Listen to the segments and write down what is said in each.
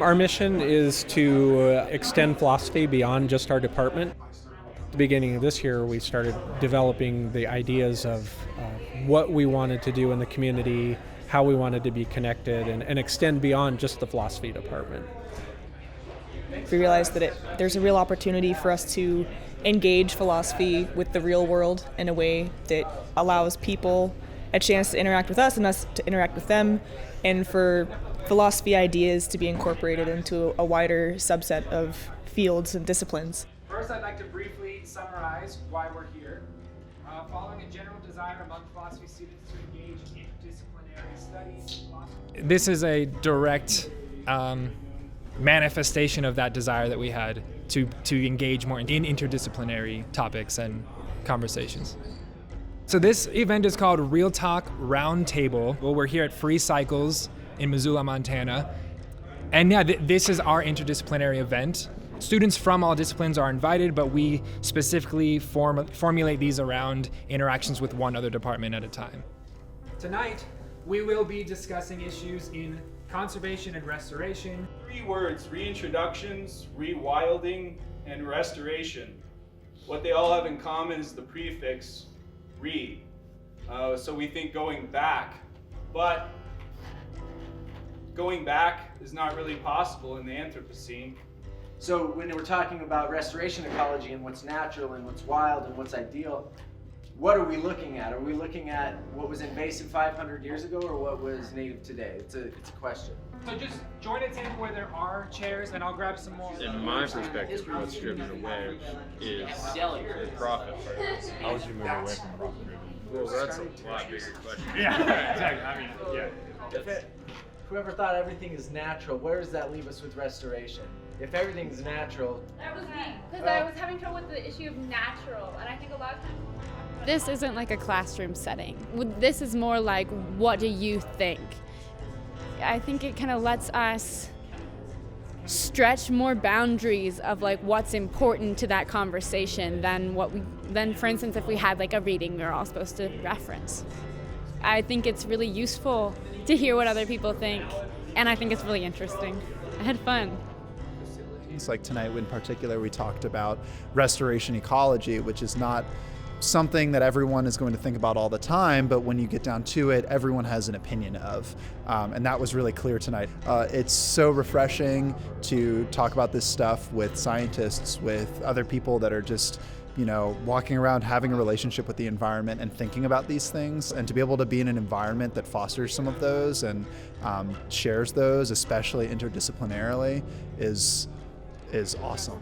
Our mission is to extend philosophy beyond just our department. At the beginning of this year, we started developing the ideas of what we wanted to do in the community, how we wanted to be connected, and extend beyond just the philosophy department. We realized that there's a real opportunity for us to engage philosophy with the real world in a way that allows people a chance to interact with us and us to interact with them, and for philosophy ideas to be incorporated into a wider subset of fields and disciplines. First, I'd like to briefly summarize why we're here. Following a general desire among philosophy students to engage in interdisciplinary studies. This is a direct manifestation of that desire that we had to engage more in interdisciplinary topics and conversations. So this event is called Real Talk Roundtable. Well, we're here at Free Cycles in Missoula, Montana. And yeah, this is our interdisciplinary event. Students from all disciplines are invited, but we specifically formulate these around interactions with one other department at a time. Tonight, we will be discussing issues in conservation and restoration. 3 words: reintroductions, rewilding, and restoration. What they all have in common is the prefix re. So we think going back, but going back is not really possible in the Anthropocene. So when we're talking about restoration ecology and what's natural and what's wild and what's ideal, what are we looking at? Are we looking at what was invasive 500 years ago or what was native today? It's a question. So just join a table where there are chairs and I'll grab some more. In my perspective, what's driven away is the profit. How would you move away from profit driven? Well, that's a lot bigger question. Yeah, exactly. I mean, yeah. Whoever thought everything is natural, where does that leave us with restoration? If everything's natural. That was me, because I was having trouble with the issue of natural, and I think a lot of times. This isn't like a classroom setting. This is more like, what do you think? I think it kind of lets us stretch more boundaries of like what's important to that conversation than for instance if we had like a reading we're all supposed to reference. I think it's really useful to hear what other people think, and I think it's really interesting. I had fun. It's like tonight in particular we talked about restoration ecology, which is not something that everyone is going to think about all the time, but when you get down to it, everyone has an opinion of. And that was really clear tonight. It's so refreshing to talk about this stuff with scientists, with other people that are just, walking around having a relationship with the environment and thinking about these things, and to be able to be in an environment that fosters some of those and shares those, especially interdisciplinarily, is awesome.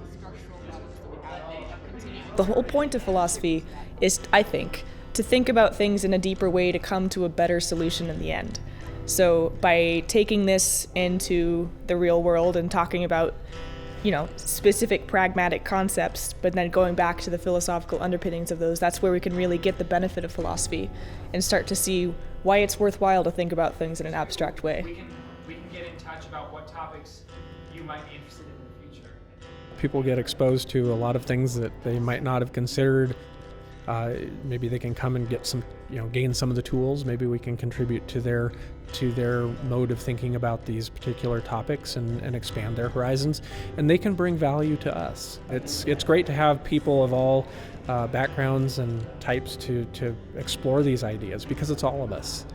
The whole point of philosophy is, I think, to think about things in a deeper way to come to a better solution in the end. So by taking this into the real world and talking about, specific pragmatic concepts, but then going back to the philosophical underpinnings of those, that's where we can really get the benefit of philosophy and start to see why it's worthwhile to think about things in an abstract way. We can get in touch about what topics you might be interested in the future. People get exposed to a lot of things that they might not have considered. Maybe they can come and get some, gain some of the tools. Maybe we can contribute to their mode of thinking about these particular topics and expand their horizons. And they can bring value to us. It's great to have people of all backgrounds and types to explore these ideas, because it's all of us.